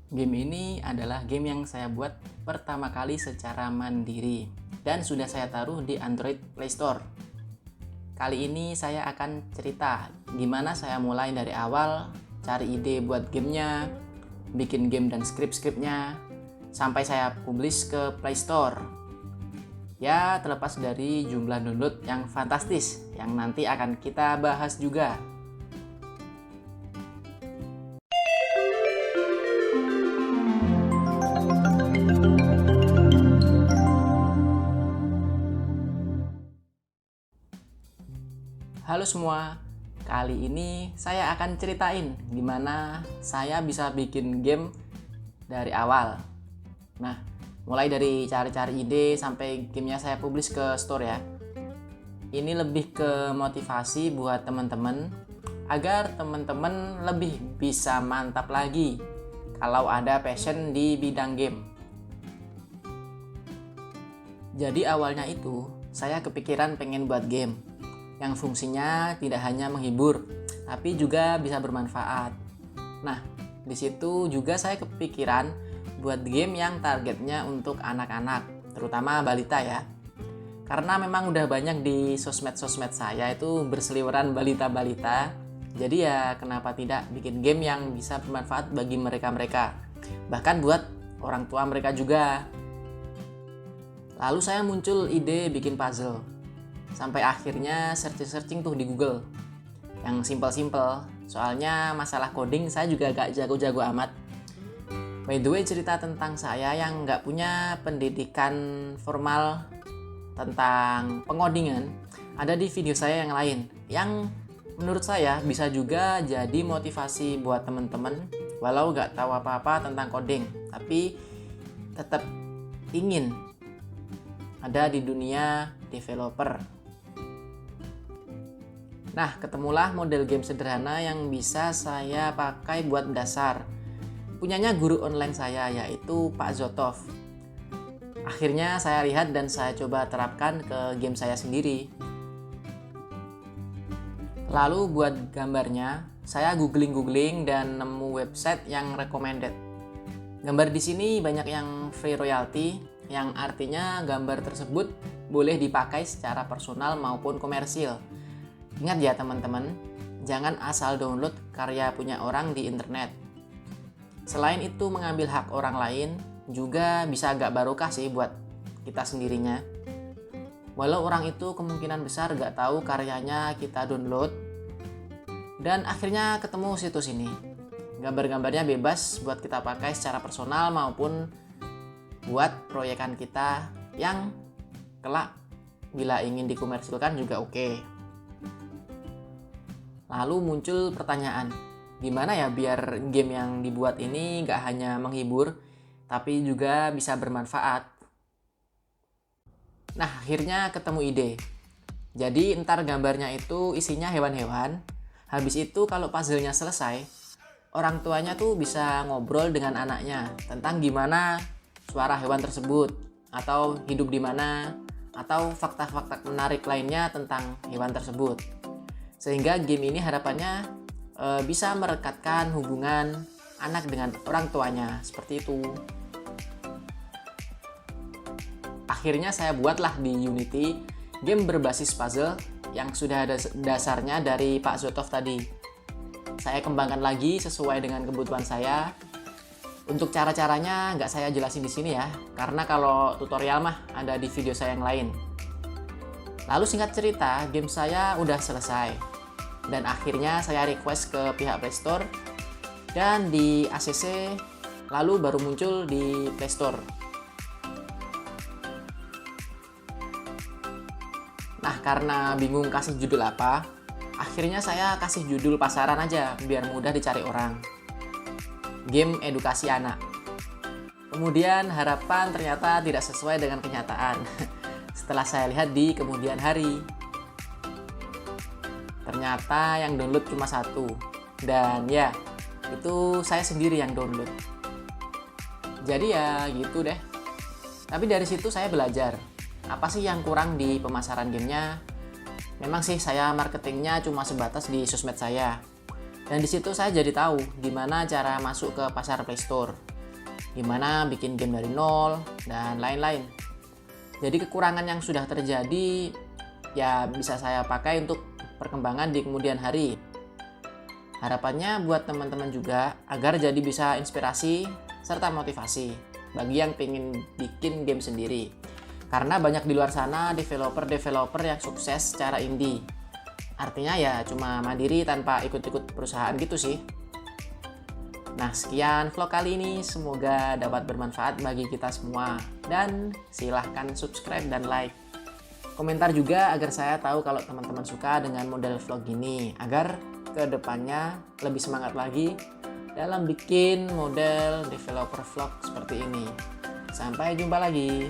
Game ini adalah game yang saya buat pertama kali secara mandiri dan sudah saya taruh di Android Play Store. Kali ini saya akan cerita gimana saya mulai dari awal, cari ide buat gamenya, bikin game dan skrip-skripnya, sampai saya publish ke Play Store. Ya, terlepas dari jumlah download yang fantastis yang nanti akan kita bahas juga. Halo semua, kali ini saya akan ceritain gimana saya bisa bikin game dari awal. Nah, mulai dari cari-cari ide sampai gamenya saya publish ke store ya. Ini lebih ke motivasi buat teman-teman agar teman-teman lebih bisa mantap lagi kalau ada passion di bidang game. Jadi awalnya itu saya kepikiran pengen buat game yang fungsinya tidak hanya menghibur, tapi juga bisa bermanfaat. Nah, di situ juga saya kepikiran buat game yang targetnya untuk anak-anak, terutama balita ya. Karena memang udah banyak di sosmed-sosmed saya itu berseliweran balita-balita. Jadi ya kenapa tidak bikin game yang bisa bermanfaat bagi mereka-mereka. Bahkan buat orang tua mereka juga. Lalu saya muncul ide bikin puzzle. Sampai akhirnya searching tuh di Google yang simple-simple, soalnya masalah coding saya juga gak jago-jago amat. By the way, cerita tentang saya yang gak punya pendidikan formal tentang pengodingan ada di video saya yang lain, yang menurut saya bisa juga jadi motivasi buat teman-teman walau gak tahu apa-apa tentang coding, tapi tetap ingin ada di dunia developer. Nah, ketemulah model game sederhana yang bisa saya pakai buat dasar. Punyanya guru online saya, yaitu Pak Zotov. Akhirnya saya lihat dan saya coba terapkan ke game saya sendiri. Lalu buat gambarnya, saya googling dan nemu website yang recommended. Gambar di sini banyak yang free royalty, yang artinya gambar tersebut boleh dipakai secara personal maupun komersil. Ingat ya teman-teman, jangan asal download karya punya orang di internet. Selain itu mengambil hak orang lain juga bisa agak barokah sih buat kita sendirinya. Walau orang itu kemungkinan besar gak tahu karyanya kita download. Dan akhirnya ketemu situs ini. Gambar-gambarnya bebas buat kita pakai secara personal maupun buat proyekan kita yang kelak bila ingin dikomersilkan juga oke. Lalu muncul pertanyaan, gimana ya biar game yang dibuat ini gak hanya menghibur, tapi juga bisa bermanfaat. Nah, akhirnya ketemu ide. Jadi ntar gambarnya itu isinya hewan-hewan, habis itu kalau puzzle-nya selesai, orang tuanya tuh bisa ngobrol dengan anaknya tentang gimana suara hewan tersebut, atau hidup di mana, atau fakta-fakta menarik lainnya tentang hewan tersebut. Sehingga game ini harapannya bisa merekatkan hubungan anak dengan orang tuanya, seperti itu. Akhirnya saya buatlah di Unity game berbasis puzzle yang sudah ada dasarnya dari Pak Zotov tadi. Saya kembangkan lagi sesuai dengan kebutuhan saya. Untuk cara-caranya nggak saya jelasin di sini ya, karena kalau tutorial mah ada di video saya yang lain. Lalu singkat cerita, game saya udah selesai. Dan akhirnya saya request ke pihak Play Store dan di ACC, lalu baru muncul di Play Store. Nah, karena bingung kasih judul apa, akhirnya saya kasih judul pasaran aja biar mudah dicari orang. Game edukasi anak. Kemudian harapan ternyata tidak sesuai dengan kenyataan. Setelah saya lihat di kemudian hari, ternyata yang download cuma 1. Dan ya, itu saya sendiri yang download. Jadi ya gitu deh. Tapi dari situ saya belajar, apa sih yang kurang di pemasaran gamenya. Memang sih saya marketingnya cuma sebatas di sosmed saya. Dan di situ saya jadi tahu gimana cara masuk ke pasar Play Store. gimana bikin game dari nol, dan lain-lain. Jadi kekurangan yang sudah terjadi ya bisa saya pakai untuk perkembangan di kemudian hari. Harapannya buat teman-teman juga agar jadi bisa inspirasi serta motivasi bagi yang pengen bikin game sendiri. Karena banyak di luar sana developer-developer yang sukses secara indie. Artinya ya cuma mandiri tanpa ikut-ikut perusahaan gitu sih. Nah, sekian vlog kali ini, semoga dapat bermanfaat bagi kita semua. Dan silahkan subscribe dan like. Komentar juga agar saya tahu kalau teman-teman suka dengan model vlog ini, agar kedepannya lebih semangat lagi dalam bikin model developer vlog seperti ini. Sampai jumpa lagi.